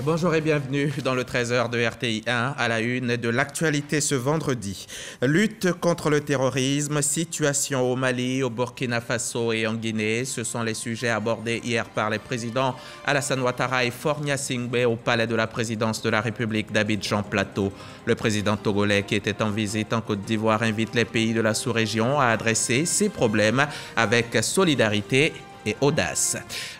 Bonjour et bienvenue dans le 13h de RTI 1 à la une de l'actualité ce vendredi. Lutte contre le terrorisme, situation au Mali, au Burkina Faso et en Guinée, ce sont les sujets abordés hier par les présidents Alassane Ouattara et Faure Gnassingbé au palais de la présidence de la République d'Abidjan-Plateau. Le président togolais qui était en visite en Côte d'Ivoire invite les pays de la sous-région à adresser ces problèmes avec solidarité et audace.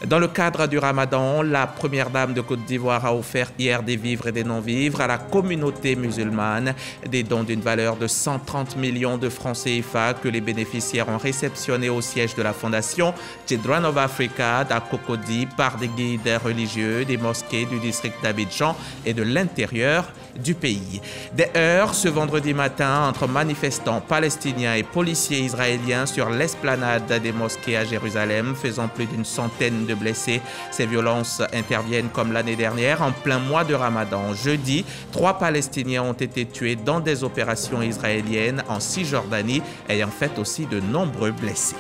Dans le cadre du Ramadan, la première dame de Côte d'Ivoire a offert hier des vivres et des non-vivres à la communauté musulmane, des dons d'une valeur de 130 millions de francs CFA que les bénéficiaires ont réceptionnés au siège de la fondation Children of Africa à Cocody par des guides religieux des mosquées du district d'Abidjan et de l'intérieur du pays. Des heurts ce vendredi matin entre manifestants palestiniens et policiers israéliens sur l'esplanade des mosquées à Jérusalem, faisant plus d'une centaine de blessés. Ces violences interviennent comme l'année dernière en plein mois de Ramadan. Jeudi, 3 Palestiniens ont été tués dans des opérations israéliennes en Cisjordanie, ayant fait aussi de nombreux blessés.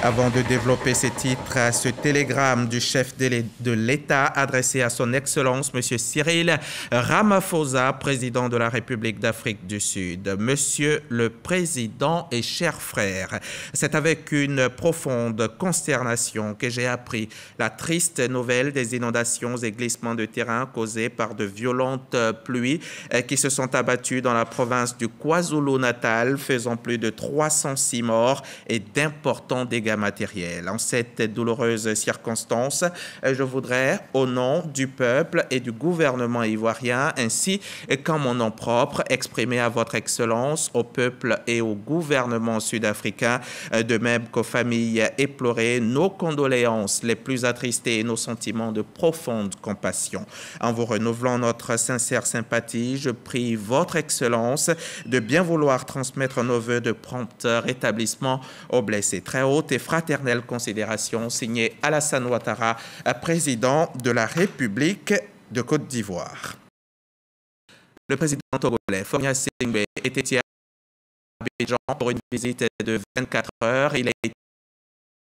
Avant de développer ces titres, ce télégramme du chef de l'État adressé à son Excellence, M. Cyril Ramaphosa, président de la République d'Afrique du Sud. Monsieur le Président et chers frères, c'est avec une profonde consternation que j'ai appris la triste nouvelle des inondations et glissements de terrain causés par de violentes pluies qui se sont abattues dans la province du KwaZulu-Natal, faisant plus de 306 morts et d'importants dégâts matériel. En cette douloureuse circonstance, je voudrais, au nom du peuple et du gouvernement ivoirien, ainsi qu'en mon nom propre, exprimer à votre Excellence, au peuple et au gouvernement sud-africain, de même qu'aux familles éplorées, nos condoléances les plus attristées et nos sentiments de profonde compassion. En vous renouvelant notre sincère sympathie, je prie votre Excellence de bien vouloir transmettre nos voeux de prompt rétablissement aux blessés. Très haute et fraternelle considération, signé Alassane Ouattara, président de la République de Côte d'Ivoire. Le président togolais, Faure Gnassingbé, était hier à Abidjan pour une visite de 24 heures. Il a été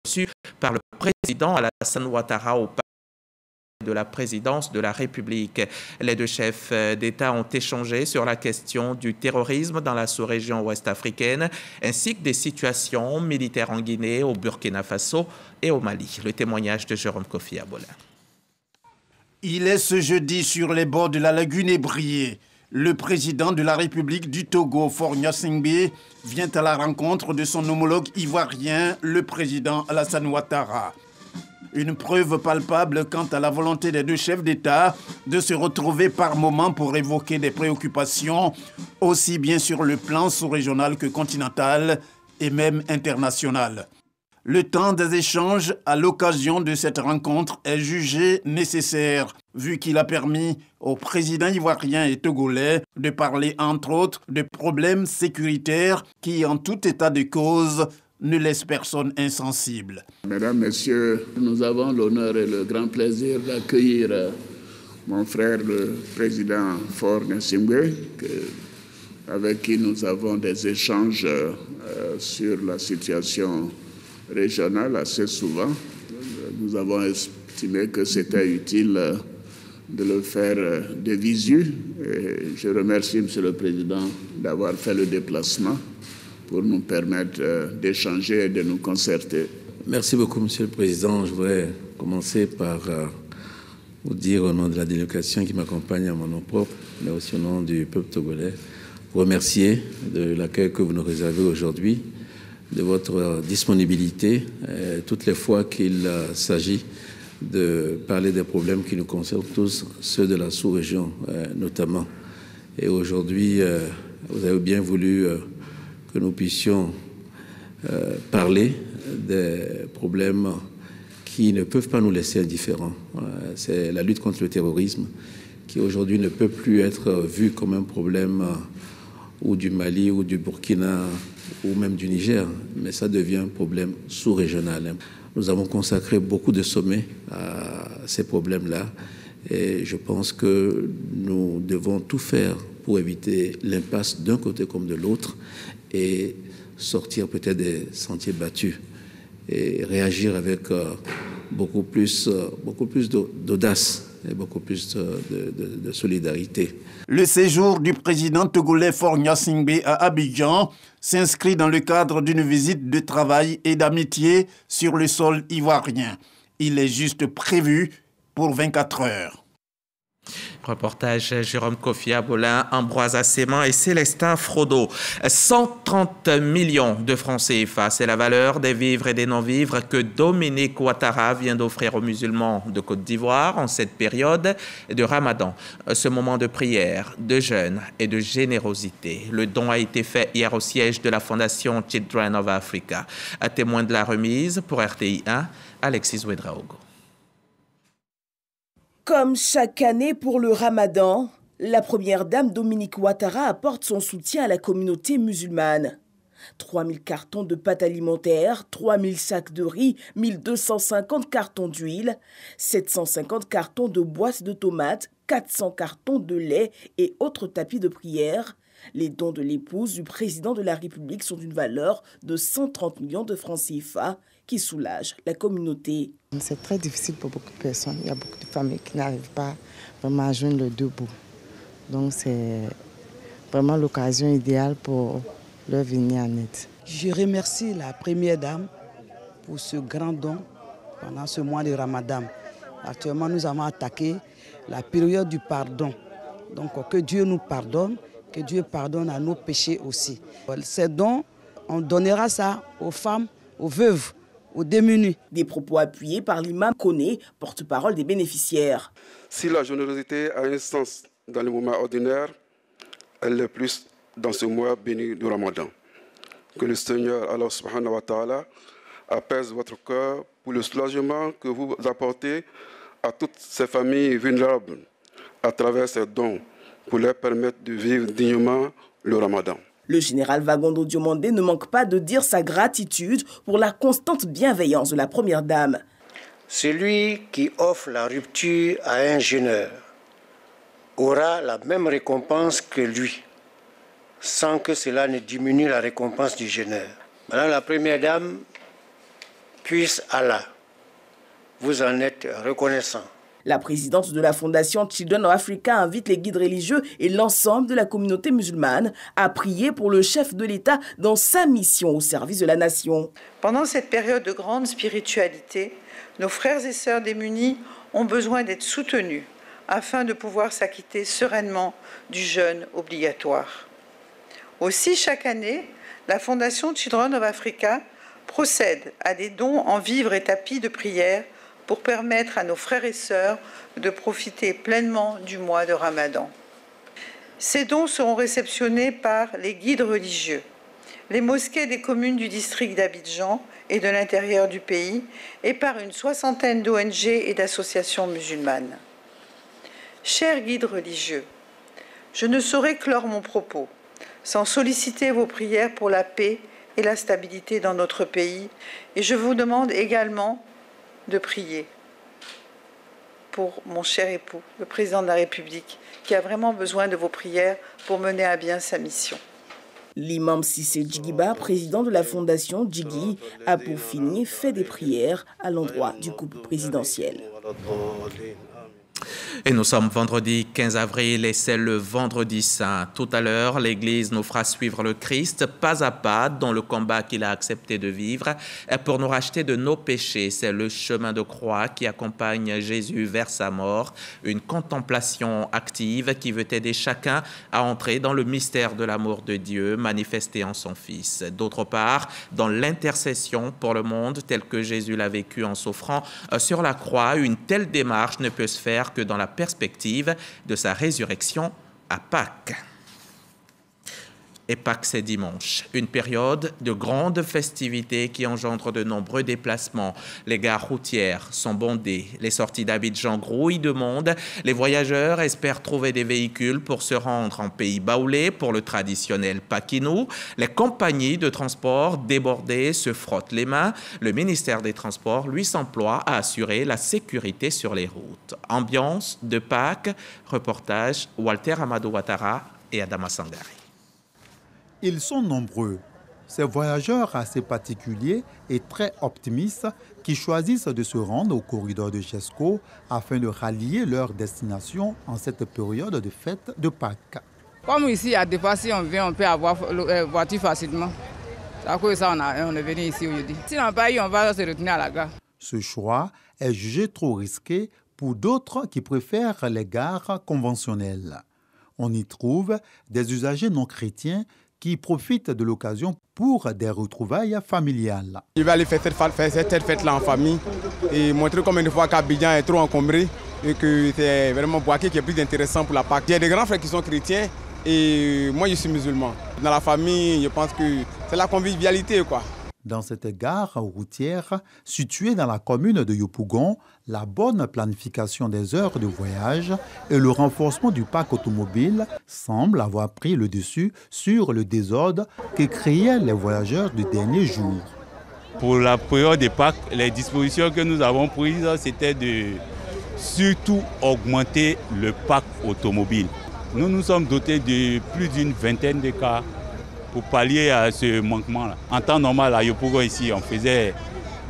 reçu par le président Alassane Ouattara au palais de la présidence de la République. Les deux chefs d'État ont échangé sur la question du terrorisme dans la sous-région ouest africaine, ainsi que des situations militaires en Guinée, au Burkina Faso et au Mali. Le témoignage de Jérôme Kofi Abola. Il est ce jeudi sur les bords de la lagune Ébrié. Le président de la République du Togo, Faure Gnassingbé, vient à la rencontre de son homologue ivoirien, le président Alassane Ouattara. Une preuve palpable quant à la volonté des deux chefs d'État de se retrouver par moments pour évoquer des préoccupations aussi bien sur le plan sous-régional que continental et même international. Le temps des échanges à l'occasion de cette rencontre est jugé nécessaire, vu qu'il a permis aux présidents ivoiriens et togolais de parler entre autres de problèmes sécuritaires qui, en tout état de cause, ne laisse personne insensible. Mesdames, Messieurs, nous avons l'honneur et le grand plaisir d'accueillir mon frère, le président Faure Gnassingbé, avec qui nous avons des échanges sur la situation régionale assez souvent. Nous avons estimé que c'était utile de le faire de visu. Et je remercie M. le Président d'avoir fait le déplacement pour nous permettre d'échanger et de nous concerter. Merci beaucoup, Monsieur le Président. Je voudrais commencer par vous dire au nom de la délégation qui m'accompagne à mon nom propre, mais aussi au nom du peuple togolais, vous remercier de l'accueil que vous nous réservez aujourd'hui, de votre disponibilité, toutes les fois qu'il s'agit de parler des problèmes qui nous concernent tous, ceux de la sous-région notamment. Et aujourd'hui, vous avez bien voulu que nous puissions parler des problèmes qui ne peuvent pas nous laisser indifférents. C'est la lutte contre le terrorisme qui aujourd'hui ne peut plus être vue comme un problème ou du Mali ou du Burkina ou même du Niger, mais ça devient un problème sous-régional. Nous avons consacré beaucoup de sommets à ces problèmes-là et je pense que nous devons tout faire pour éviter l'impasse d'un côté comme de l'autre et sortir peut-être des sentiers battus et réagir avec beaucoup plus d'audace et beaucoup plus de solidarité. Le séjour du président togolais Faure Gnassingbé à Abidjan s'inscrit dans le cadre d'une visite de travail et d'amitié sur le sol ivoirien. Il est juste prévu pour 24 heures. Reportage Jérôme Kofi Abolin, Ambroise Asséman et Célestin Frodo. 130 millions de francs CFA, c'est la valeur des vivres et des non-vivres que Dominique Ouattara vient d'offrir aux musulmans de Côte d'Ivoire en cette période de Ramadan. Ce moment de prière, de jeûne et de générosité. Le don a été fait hier au siège de la Fondation Children of Africa. À témoin de la remise pour RTI 1, Alexis Ouedraogo. Comme chaque année pour le Ramadan, la première dame Dominique Ouattara apporte son soutien à la communauté musulmane. 3000 cartons de pâtes alimentaires, 3000 sacs de riz, 1250 cartons d'huile, 750 cartons de boîtes de tomates, 400 cartons de lait et autres tapis de prière. Les dons de l'épouse du président de la République sont d'une valeur de 130 millions de francs CFA qui soulagent la communauté. C'est très difficile pour beaucoup de personnes. Il y a beaucoup de familles qui n'arrivent pas vraiment à joindre le deux bouts. Donc c'est vraiment l'occasion idéale pour leur venir en aide. Je remercie la première dame pour ce grand don pendant ce mois de Ramadan. Actuellement, nous avons attaqué la période du pardon. Donc que Dieu nous pardonne, que Dieu pardonne à nos péchés aussi. Ces dons, on donnera ça aux femmes, aux veuves, aux démunis. Des propos appuyés par l'imam Koné, porte-parole des bénéficiaires. Si la générosité a un sens dans le moment ordinaire, elle l'est plus dans ce mois béni du Ramadan. Que le Seigneur, Allah subhanahu wa ta'ala, apaise votre cœur pour le soulagement que vous apportez à toutes ces familles vulnérables à travers ces dons pour leur permettre de vivre dignement le Ramadan. Le général Wagondo Diomandé ne manque pas de dire sa gratitude pour la constante bienveillance de la première dame. Celui qui offre la rupture à un jeûneur aura la même récompense que lui, sans que cela ne diminue la récompense du jeûneur. Madame la première dame, puisse Allah vous en être reconnaissant. La présidente de la Fondation Children of Africa invite les guides religieux et l'ensemble de la communauté musulmane à prier pour le chef de l'État dans sa mission au service de la nation. Pendant cette période de grande spiritualité, nos frères et sœurs démunis ont besoin d'être soutenus afin de pouvoir s'acquitter sereinement du jeûne obligatoire. Aussi, chaque année, la Fondation Children of Africa procède à des dons en vivres et tapis de prière pour permettre à nos frères et sœurs de profiter pleinement du mois de Ramadan. Ces dons seront réceptionnés par les guides religieux, les mosquées des communes du district d'Abidjan et de l'intérieur du pays, et par une soixantaine d'ONG et d'associations musulmanes. Chers guides religieux, je ne saurais clore mon propos sans solliciter vos prières pour la paix et la stabilité dans notre pays, et je vous demande également de prier pour mon cher époux, le président de la République, qui a vraiment besoin de vos prières pour mener à bien sa mission. L'imam Sissé Djigiba, président de la Fondation Djigui, a pour finir fait des prières à l'endroit du couple présidentiel. Et nous sommes vendredi 15 avril et c'est le vendredi saint. Tout à l'heure, l'Église nous fera suivre le Christ pas à pas dans le combat qu'il a accepté de vivre pour nous racheter de nos péchés. C'est le chemin de croix qui accompagne Jésus vers sa mort, une contemplation active qui veut aider chacun à entrer dans le mystère de l'amour de Dieu manifesté en son Fils. D'autre part, dans l'intercession pour le monde tel que Jésus l'a vécu en s'offrant sur la croix, une telle démarche ne peut se faire que dans la perspective de sa résurrection à Pâques. Et Pâques, c'est dimanche, une période de grandes festivités qui engendre de nombreux déplacements. Les gares routières sont bondées, les sorties d'Abidjan grouillent de monde. Les voyageurs espèrent trouver des véhicules pour se rendre en pays baoulé pour le traditionnel Paquinou. Les compagnies de transport débordées se frottent les mains. Le ministère des Transports, lui, s'emploie à assurer la sécurité sur les routes. Ambiance de Pâques, reportage Walter Amadou Ouattara et Adama Sangari. Ils sont nombreux. Ces voyageurs assez particuliers et très optimistes qui choisissent de se rendre au corridor de Jesco afin de rallier leur destination en cette période de fête de Pâques. Comme ici, à Dépa, si on vient, on peut avoir voiture facilement. C'est à cause de ça on est venu ici aujourd'hui. Si on n'a pas eu, on va se retourner à la gare. Ce choix est jugé trop risqué pour d'autres qui préfèrent les gares conventionnelles. On y trouve des usagers non chrétiens qui profitent de l'occasion pour des retrouvailles familiales. Je vais aller faire cette fête-là en famille et montrer combien de fois qu'Abidjan est trop encombré et que c'est vraiment Boaké qui est plus intéressant pour la Pâques. Il y a des grands frères qui sont chrétiens et moi je suis musulman. Dans la famille, je pense que c'est la convivialité, quoi. Dans cette gare routière située dans la commune de Yopougon, la bonne planification des heures de voyage et le renforcement du parc automobile semblent avoir pris le dessus sur le désordre que créaient les voyageurs du dernier jour. Pour la période des Pâques, les dispositions que nous avons prises, c'était de surtout augmenter le parc automobile. Nous nous sommes dotés de plus d'une vingtaine de cars pour pallier à ce manquement-là. En temps normal, à Yopougon ici, on faisait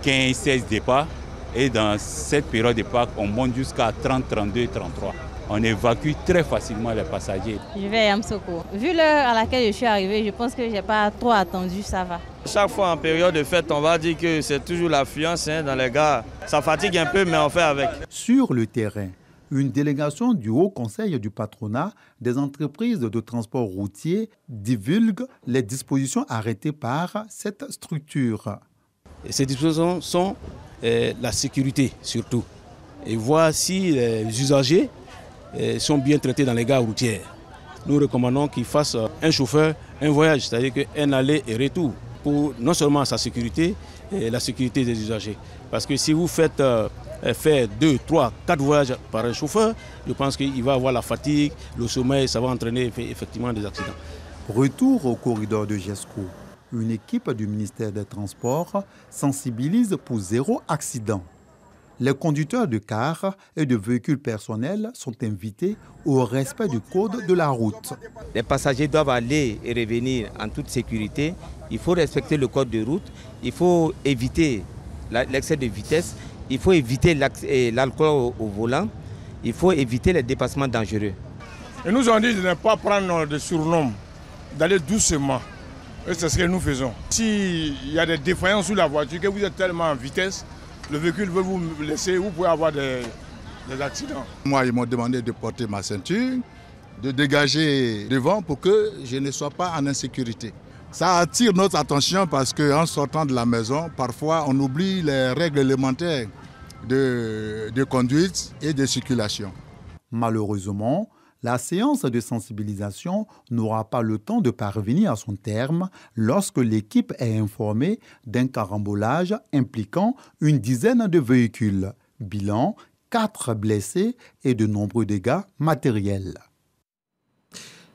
15-16 départs et dans cette période de Pâques, on monte jusqu'à 30, 32, 33. On évacue très facilement les passagers. Je vais à Yamsoko. Vu l'heure à laquelle je suis arrivée, je pense que je n'ai pas trop attendu, ça va. Chaque fois en période de fête, on va dire que c'est toujours l'affluence dans les gares. Ça fatigue un peu, mais on fait avec. Sur le terrain, une délégation du Haut Conseil du patronat des entreprises de transport routier divulgue les dispositions arrêtées par cette structure. Ces dispositions sont la sécurité surtout. Et voir si les usagers sont bien traités dans les gares routières. Nous recommandons qu'ils fassent un chauffeur, un voyage, c'est-à-dire un aller et retour, pour non seulement sa sécurité et la sécurité des usagers. Parce que si vous faites faire 2, 3, 4 voyages par un chauffeur, je pense qu'il va avoir la fatigue, le sommeil, ça va entraîner effectivement des accidents. Retour au corridor de Jesco. Une équipe du ministère des Transports sensibilise pour 0 accident. Les conducteurs de cars et de véhicules personnels sont invités au respect du code de la route. Les passagers doivent aller et revenir en toute sécurité. Il faut respecter le code de route. Il faut éviter l'excès de vitesse. Il faut éviter l'alcool au volant. Il faut éviter les dépassements dangereux. Ils nous ont dit de ne pas prendre de surnom, d'aller doucement. Et c'est ce que nous faisons. S'il y a des défaillances sur la voiture, que vous êtes tellement en vitesse, le véhicule veut vous laisser, vous pouvez avoir des accidents. Moi, ils m'ont demandé de porter ma ceinture, de dégager devant pour que je ne sois pas en insécurité. Ça attire notre attention parce qu'en sortant de la maison, parfois on oublie les règles élémentaires de conduite et de circulation. Malheureusement, la séance de sensibilisation n'aura pas le temps de parvenir à son terme lorsque l'équipe est informée d'un carambolage impliquant une dizaine de véhicules. Bilan, 4 blessés et de nombreux dégâts matériels.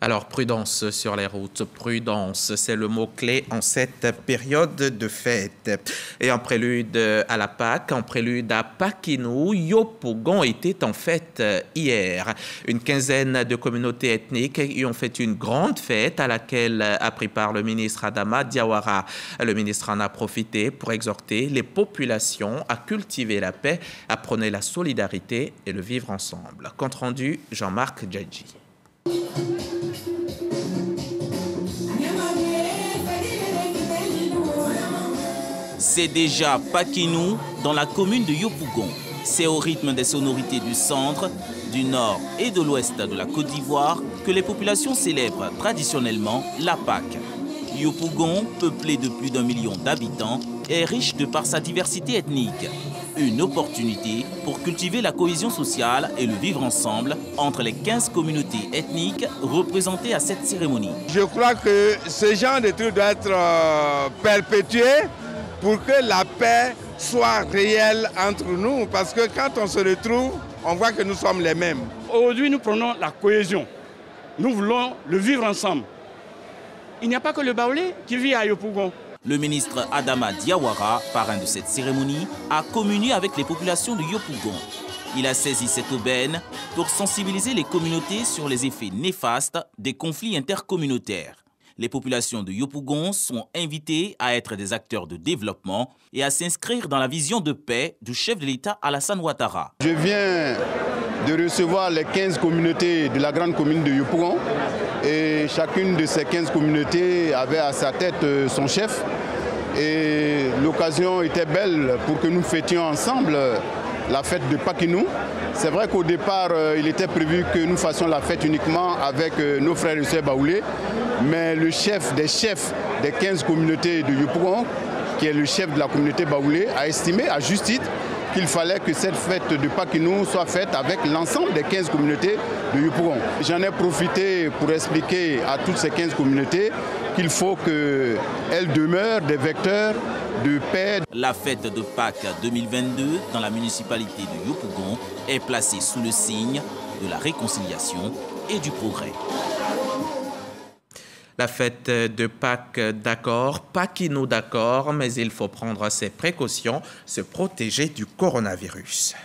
Alors, prudence sur les routes. Prudence, c'est le mot-clé en cette période de fête. Et en prélude à la Pâques, en prélude à Pakinou, Yopougon était en fête hier. Une quinzaine de communautés ethniques y ont fait une grande fête à laquelle a pris part le ministre Adama Diawara. Le ministre en a profité pour exhorter les populations à cultiver la paix, à prôner la solidarité et le vivre ensemble. Compte rendu, Jean-Marc Djadji. C'est déjà Pakinou dans la commune de Yopougon. C'est au rythme des sonorités du centre, du nord et de l'ouest de la Côte d'Ivoire que les populations célèbrent traditionnellement la Pâques. Yopougon, peuplé de plus d'1 million d'habitants, est riche de par sa diversité ethnique. Une opportunité pour cultiver la cohésion sociale et le vivre ensemble entre les 15 communautés ethniques représentées à cette cérémonie. Je crois que ce genre de truc doit être perpétué pour que la paix soit réelle entre nous. Parce que quand on se retrouve, on voit que nous sommes les mêmes. Aujourd'hui, nous prenons la cohésion. Nous voulons le vivre ensemble. Il n'y a pas que le Baoulé qui vit à Yopougon. Le ministre Adama Diawara, parrain de cette cérémonie, a communié avec les populations de Yopougon. Il a saisi cette aubaine pour sensibiliser les communautés sur les effets néfastes des conflits intercommunautaires. Les populations de Yopougon sont invitées à être des acteurs de développement et à s'inscrire dans la vision de paix du chef de l'État Alassane Ouattara. Je viens de recevoir les 15 communautés de la grande commune de Yopougon et chacune de ces 15 communautés avait à sa tête son chef. Et l'occasion était belle pour que nous fêtions ensemble la fête de Pakinou. C'est vrai qu'au départ, il était prévu que nous fassions la fête uniquement avec nos frères et sœurs baoulés, mais le chef des 15 communautés de Yopougon, qui est le chef de la communauté baoulé, a estimé à juste titre qu'il fallait que cette fête de Pakinou soit faite avec l'ensemble des 15 communautés de Yopougon. J'en ai profité pour expliquer à toutes ces 15 communautés qu'il faut qu'elles demeurent des vecteurs de paix. La fête de Pâques 2022 dans la municipalité de Yopougon est placée sous le signe de la réconciliation et du progrès. La fête de Pâques, d'accord, Pakinou, d'accord, mais il faut prendre ses précautions, se protéger du coronavirus.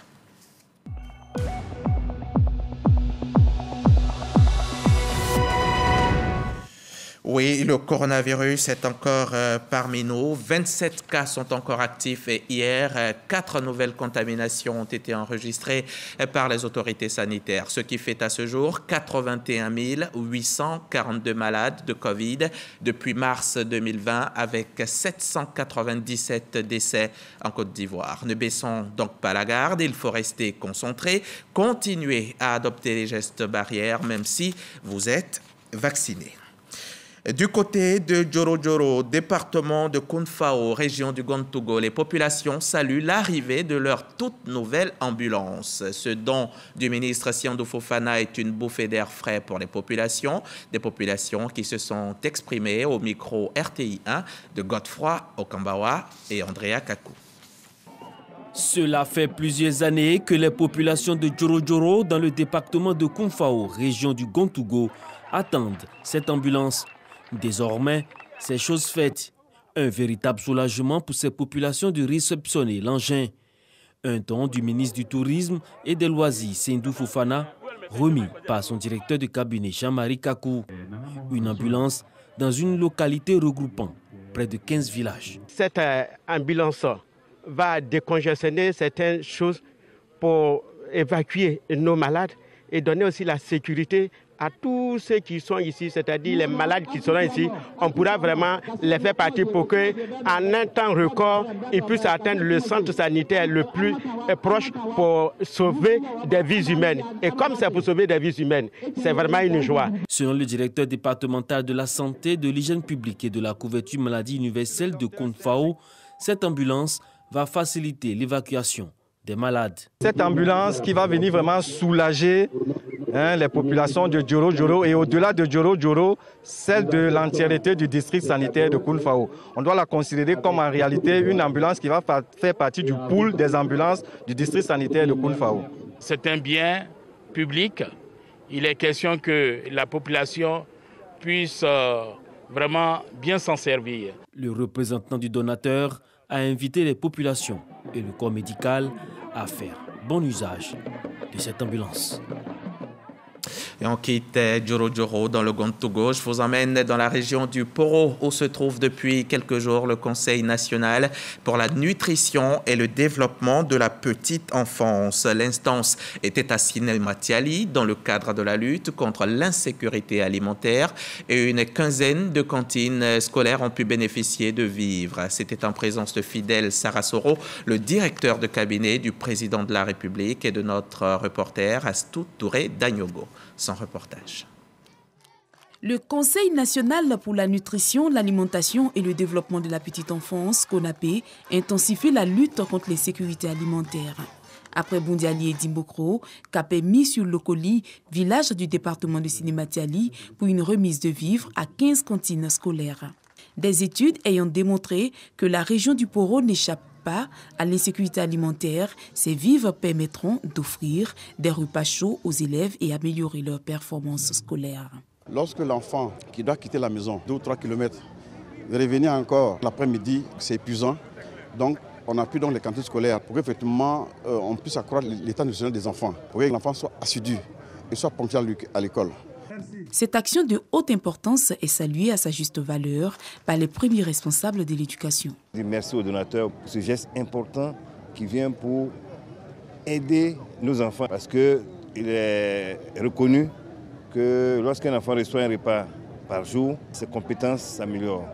Oui, le coronavirus est encore parmi nous. 27 cas sont encore actifs et hier, 4 nouvelles contaminations ont été enregistrées par les autorités sanitaires, ce qui fait à ce jour 81 842 malades de Covid depuis mars 2020 avec 797 décès en Côte d'Ivoire. Ne baissons donc pas la garde, il faut rester concentré, continuer à adopter les gestes barrières même si vous êtes vacciné. Du côté de Djoro, département de Kounfao, région du Gontougo, les populations saluent l'arrivée de leur toute nouvelle ambulance. Ce don du ministre Siandou Fofana est une bouffée d'air frais pour les populations, des populations qui se sont exprimées au micro RTI 1 de Godefroy Okambawa et Andrea Kakou. Cela fait plusieurs années que les populations de Djoro dans le département de Kounfao, région du Gontougo, attendent cette ambulance. Désormais, c'est chose faite. Un véritable soulagement pour ces populations de réceptionner l'engin. Un don du ministre du Tourisme et des Loisirs, Siandou Fofana, remis par son directeur de cabinet, Jean-Marie Kakou. Une ambulance dans une localité regroupant près de 15 villages. Cette ambulance va décongestionner certaines choses pour évacuer nos malades et donner aussi la sécurité à tous ceux qui sont ici, c'est-à-dire les malades qui seront ici. On pourra vraiment les faire partir pour qu'en un temps record, ils puissent atteindre le centre sanitaire le plus proche pour sauver des vies humaines. Et comme c'est pour sauver des vies humaines, c'est vraiment une joie. Selon le directeur départemental de la santé, de l'hygiène publique et de la couverture maladie universelle de Kounfao, cette ambulance va faciliter l'évacuation des malades. Cette ambulance qui va venir vraiment soulager les populations de Djoro et au-delà de Djoro, celle de l'entièreté du district sanitaire de Kounfao. On doit la considérer comme en réalité une ambulance qui va faire partie du pool des ambulances du district sanitaire de Kounfao. C'est un bien public. Il est question que la population puisse vraiment bien s'en servir. Le représentant du donateur a invité les populations et le corps médical à faire bon usage de cette ambulance. Et on quitte Djoro dans le Gontougo. Je vous emmène dans la région du Poro où se trouve depuis quelques jours le Conseil national pour la nutrition et le développement de la petite enfance. L'instance était à Sinématiali dans le cadre de la lutte contre l'insécurité alimentaire et une quinzaine de cantines scolaires ont pu bénéficier de vivres. C'était en présence de Fidel Sarasoro, le directeur de cabinet du président de la République et de notre reporter Astou Touré Dagnogo. Sans reportage. Le Conseil national pour la nutrition, l'alimentation et le développement de la petite enfance, CONAPE, intensifie la lutte contre l'insécurité alimentaire. Après Bondiali et Dimbokro, Cap est mis sur Lokoli, village du département de Sinématiali, pour une remise de vivres à 15 cantines scolaires. Des études ayant démontré que la région du Poro n'échappe pas à l'insécurité alimentaire, ces vivres permettront d'offrir des repas chauds aux élèves et améliorer leur performance scolaire. Lorsque l'enfant qui doit quitter la maison 2 ou 3 km, revenir encore l'après-midi, c'est épuisant. Donc on appuie donc les cantines scolaires pour qu'effectivement on puisse accroître l'état nutritionnel des enfants, pour que l'enfant soit assidu et soit ponctuel à l'école. Cette action de haute importance est saluée à sa juste valeur par les premiers responsables de l'éducation. Merci aux donateurs pour ce geste important qui vient pour aider nos enfants parce qu'il est reconnu que lorsqu'un enfant reçoit un repas par jour, ses compétences s'améliorent.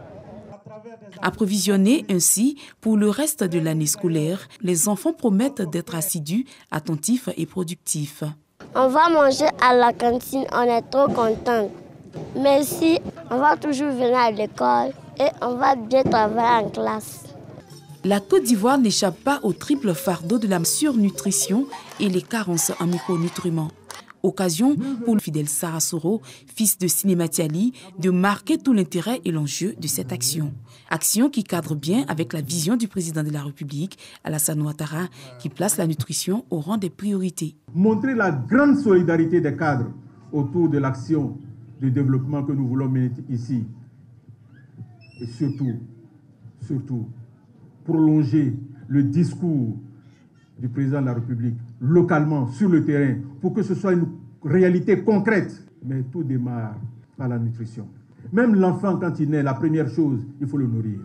Approvisionnés ainsi pour le reste de l'année scolaire, les enfants promettent d'être assidus, attentifs et productifs. On va manger à la cantine, on est trop contents. Merci, on va toujours venir à l'école et on va bien travailler en classe. La Côte d'Ivoire n'échappe pas au triple fardeau de la surnutrition et les carences en micronutriments. Occasion pour le fidèle Sarah Soro, fils de Sinémati Ali, de marquer tout l'intérêt et l'enjeu de cette action. Action qui cadre bien avec la vision du président de la République, Alassane Ouattara, qui place la nutrition au rang des priorités. Montrer la grande solidarité des cadres autour de l'action de développement que nous voulons mener ici. Et surtout, prolonger le discours du président de la République localement, sur le terrain, pour que ce soit une réalité concrète. Mais tout démarre par la nutrition. Même l'enfant, quand il naît, la première chose, il faut le nourrir.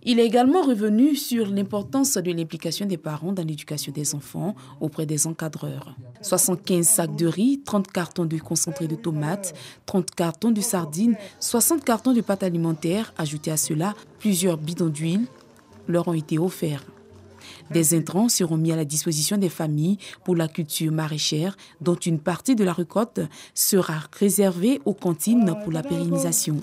Il est également revenu sur l'importance de l'implication des parents dans l'éducation des enfants auprès des encadreurs. 75 sacs de riz, 30 cartons de concentré de tomates, 30 cartons de sardines, 60 cartons de pâtes alimentaires, ajoutés à cela plusieurs bidons d'huile, leur ont été offerts. Des intrants seront mis à la disposition des familles pour la culture maraîchère, dont une partie de la récolte sera réservée aux cantines pour la pérennisation.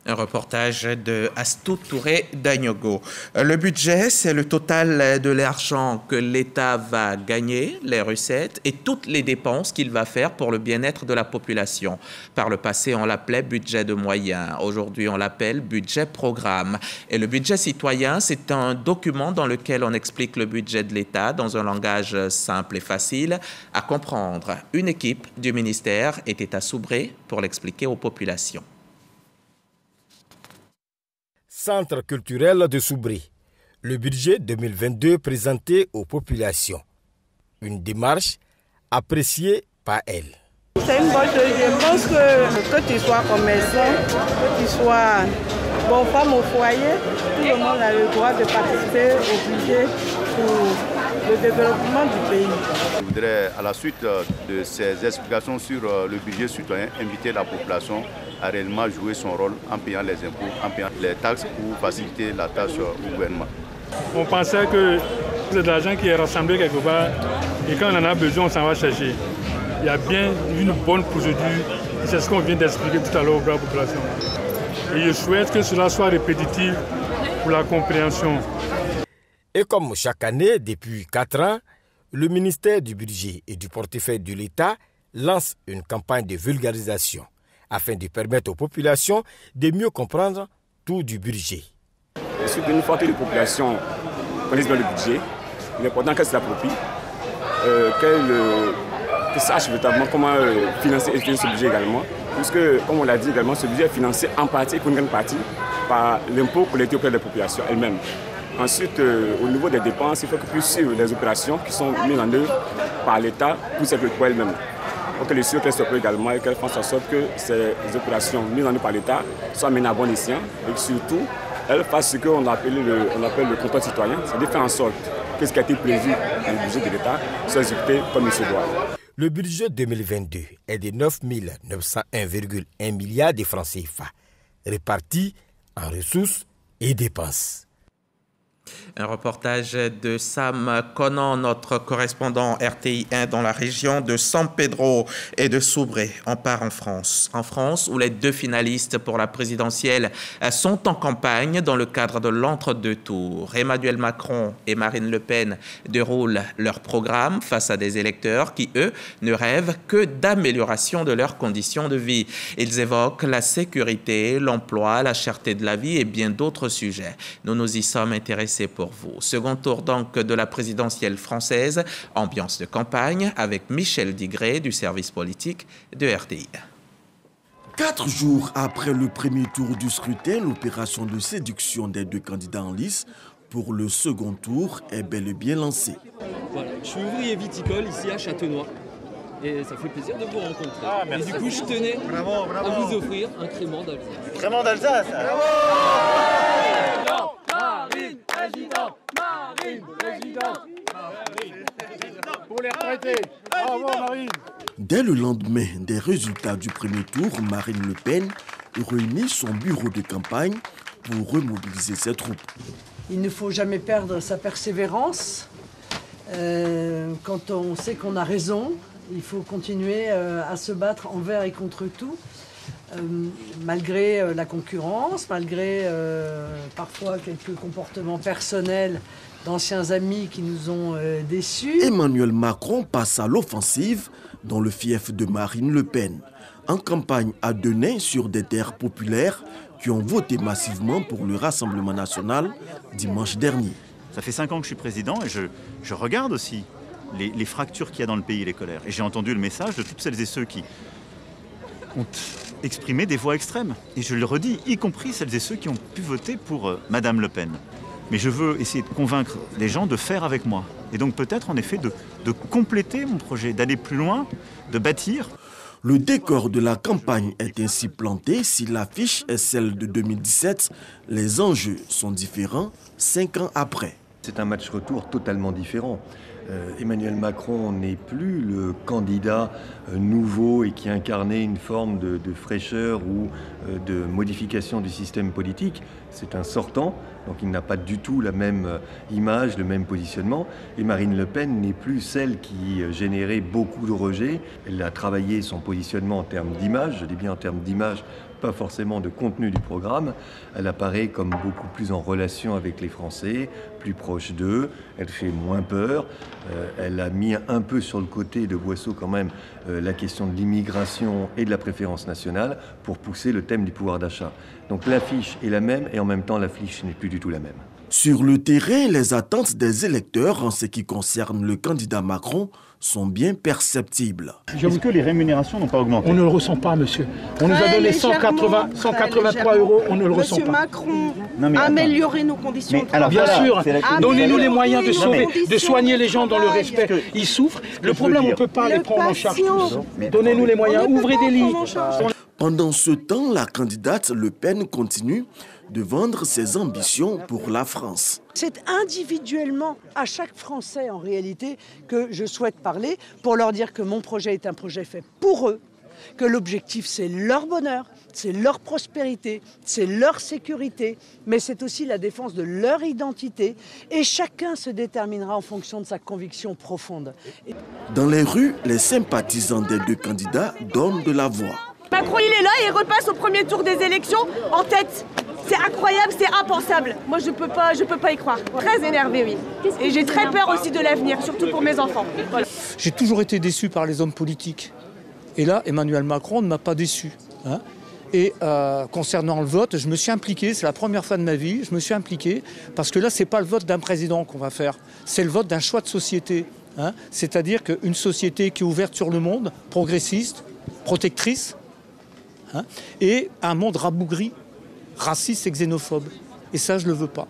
Un reportage de Astou Touré d'Agnogo. Le budget, c'est le total de l'argent que l'État va gagner, les recettes et toutes les dépenses qu'il va faire pour le bien-être de la population. Par le passé, on l'appelait budget de moyens. Aujourd'hui, on l'appelle budget programme. Et le budget citoyen, c'est un document dans lequel on explique le budget de l'État dans un langage simple et facile à comprendre. Une équipe du ministère était à Soubré pour l'expliquer aux populations. Centre culturel de Soubré, le budget 2022 présenté aux populations. Une démarche appréciée par elle. C'est une bonne chose. Je pense que tu sois commerçant, que tu sois femme au foyer, tout le monde a le droit de participer au budget pour le développement du pays. Je voudrais, à la suite de ces explications sur le budget citoyen, inviter la population à réellement jouer son rôle en payant les impôts, en payant les taxes pour faciliter la tâche au gouvernement. On pensait que c'est de l'argent qui est rassemblé quelque part et quand on en a besoin, on s'en va chercher. Il y a bien une bonne procédure, c'est ce qu'on vient d'expliquer tout à l'heure aux populations. Et je souhaite que cela soit répétitif pour la compréhension. Et comme chaque année, depuis 4 ans, le ministère du Budget et du portefeuille de l'État lance une campagne de vulgarisation afin de permettre aux populations de mieux comprendre tout du budget. Une fois que les populations connaissent bien le budget, il est important qu'elles s'approprient, qu'elles sachent véritablement comment financer et ce budget également. Puisque, comme on l'a dit également, ce budget est financé en partie, pour une grande partie, par l'impôt collecté auprès des populations elles-mêmes. Ensuite, au niveau des dépenses, il faut que puisse suivre les opérations qui sont mises en œuvre par l'État pour elles-mêmes. Il faut que les sûres qu'elles s'opèrent également et qu'elles fassent en sorte que ces opérations mises en œuvre par l'État soient menées à bon escient et que surtout, elles fassent ce qu'on appelle le contrôle citoyen, c'est-à-dire faire en sorte que ce qui a été prévu dans le budget de l'État soit exécuté comme il se doit. Le budget 2022 est de 9 901,1 milliards de francs CFA, répartis en ressources et dépenses. Un reportage de Sam Conan, notre correspondant RTI1 dans la région de San Pedro et de Soubré. On part en France. En France, où les 2 finalistes pour la présidentielle sont en campagne dans le cadre de l'entre-deux tours. Emmanuel Macron et Marine Le Pen déroulent leur programme face à des électeurs qui, eux, ne rêvent que d'amélioration de leurs conditions de vie. Ils évoquent la sécurité, l'emploi, la cherté de la vie et bien d'autres sujets. Nous nous y sommes intéressés pour vous. Second tour donc de la présidentielle française, ambiance de campagne avec Michel Digré du service politique de RTI. 4 jours après le premier tour du scrutin, l'opération de séduction des 2 candidats en lice pour le second tour est bel et bien lancée. Voilà, je suis ouvrier viticole ici à Châtenois. et ça fait plaisir de vous rencontrer. Et du coup, je tenais à vous offrir un crément d'Alsace. Crément d'Alsace. Marine, président, Marine, président. Pour les retraités. Bravo Marine. Dès le lendemain des résultats du premier tour, Marine Le Pen réunit son bureau de campagne pour remobiliser ses troupes. Il ne faut jamais perdre sa persévérance. Quand on sait qu'on a raison, il faut continuer à se battre envers et contre tout, malgré la concurrence, malgré parfois quelques comportements personnels d'anciens amis qui nous ont déçus. Emmanuel Macron passe à l'offensive dans le fief de Marine Le Pen, en campagne à Denain sur des terres populaires qui ont voté massivement pour le Rassemblement national dimanche dernier. Ça fait 5 ans que je suis président et je regarde aussi les fractures qu'il y a dans le pays et les colères. Et j'ai entendu le message de toutes celles et ceux qui ont exprimé des voix extrêmes. Et je le redis, y compris celles et ceux qui ont pu voter pour Madame Le Pen. Mais je veux essayer de convaincre les gens de faire avec moi. Et donc peut-être en effet de compléter mon projet, d'aller plus loin, de bâtir. Le décor de la campagne est ainsi planté. Si l'affiche est celle de 2017, les enjeux sont différents 5 ans après. C'est un match retour totalement différent. Emmanuel Macron n'est plus le candidat nouveau et qui incarnait une forme de fraîcheur ou de modification du système politique. C'est un sortant, donc il n'a pas du tout la même image, le même positionnement. Et Marine Le Pen n'est plus celle qui générait beaucoup de rejets. Elle a travaillé son positionnement en termes d'image, je dis bien en termes d'image, pas forcément de contenu du programme. Elle apparaît comme beaucoup plus en relation avec les Français, plus proche d'eux, elle fait moins peur. Elle a mis un peu sur le côté de Boisseau quand même la question de l'immigration et de la préférence nationale pour pousser le thème du pouvoir d'achat. Donc l'affiche est la même et en même temps l'affiche n'est plus du tout la même. Sur le terrain, les attentes des électeurs en ce qui concerne le candidat Macron sont bien perceptibles. Est-ce que les rémunérations n'ont pas augmenté? On ne le ressent pas, monsieur. On nous a donné 183 euros, on ne le ressent pas. Monsieur Macron, améliorer nos conditions de travail. Bien sûr, donnez-nous les moyens de soigner les gens dans le respect. Ils souffrent. Le problème, on ne peut pas les prendre en charge tous. Donnez-nous les moyens, ouvrez des lits. Pendant ce temps, la candidate Le Pen continue de vendre ses ambitions pour la France. C'est individuellement à chaque Français en réalité que je souhaite parler pour leur dire que mon projet est un projet fait pour eux, que l'objectif c'est leur bonheur, c'est leur prospérité, c'est leur sécurité, mais c'est aussi la défense de leur identité et chacun se déterminera en fonction de sa conviction profonde. Dans les rues, les sympathisants des deux candidats donnent de la voix. Macron il est là et il repasse au premier tour des élections en tête. C'est incroyable, c'est impensable. Moi je peux pas y croire. Très énervée, oui. Et j'ai très peur aussi de l'avenir, surtout pour mes enfants. Voilà. J'ai toujours été déçu par les hommes politiques. Et là, Emmanuel Macron ne m'a pas déçu. Et concernant le vote, je me suis impliqué, c'est la première fois de ma vie, je me suis impliqué, parce que là, ce n'est pas le vote d'un président qu'on va faire, c'est le vote d'un choix de société. C'est-à-dire qu'une société qui est ouverte sur le monde, progressiste, protectrice, et un monde rabougri, raciste et xénophobe. Et ça, je ne le veux pas.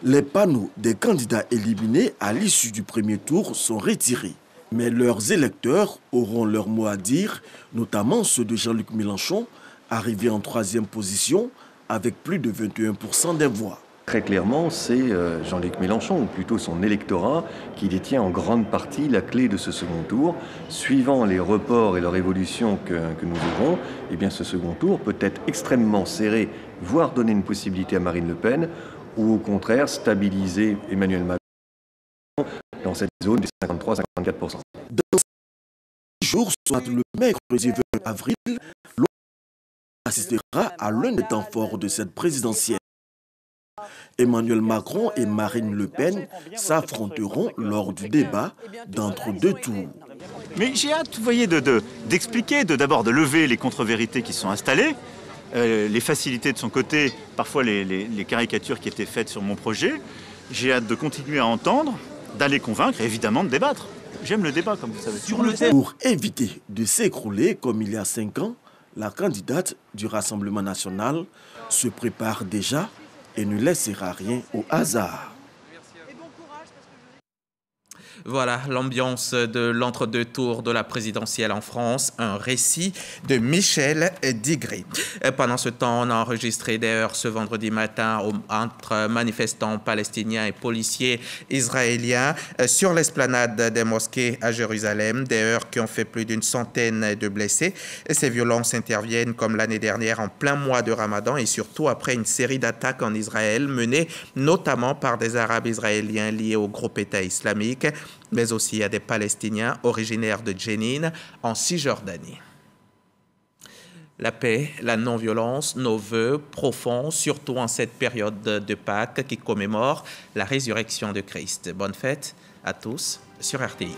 Les panneaux des candidats éliminés à l'issue du premier tour sont retirés. Mais leurs électeurs auront leur mot à dire, notamment ceux de Jean-Luc Mélenchon, arrivé en 3e position avec plus de 21% des voix. Très clairement, c'est Jean-Luc Mélenchon, ou plutôt son électorat, qui détient en grande partie la clé de ce second tour. Suivant les reports et leur évolution que nous aurons, eh bien ce second tour peut être extrêmement serré, voire donner une possibilité à Marine Le Pen, ou au contraire stabiliser Emmanuel Macron dans cette zone des 53-54%. Dans ces jours, soit le mercredi 20 avril, l'on assistera à l'un des temps forts de cette présidentielle. Emmanuel Macron et Marine Le Pen s'affronteront lors du débat d'entre-deux tours. Mais j'ai hâte, vous voyez, d'expliquer, d'abord de lever les contre-vérités qui sont installées, les facilités de son côté, parfois les caricatures qui étaient faites sur mon projet. J'ai hâte de continuer à entendre, d'aller convaincre et évidemment de débattre. J'aime le débat, comme vous savez. Pour éviter de s'écrouler comme il y a 5 ans, la candidate du Rassemblement national se prépare déjà et ne laissera rien au hasard. Voilà l'ambiance de l'entre-deux tours de la présidentielle en France, un récit de Michel Digri. Pendant ce temps, on a enregistré des heurts ce vendredi matin entre manifestants palestiniens et policiers israéliens sur l'esplanade des mosquées à Jérusalem, des heurts qui ont fait plus d'une centaine de blessés. Et ces violences interviennent comme l'année dernière en plein mois de Ramadan et surtout après une série d'attaques en Israël menées notamment par des Arabes israéliens liés au groupe État islamique, mais aussi à des Palestiniens originaires de Jenin en Cisjordanie. La paix, la non-violence, nos vœux profonds, surtout en cette période de Pâques qui commémore la résurrection de Christ. Bonne fête à tous sur RTI.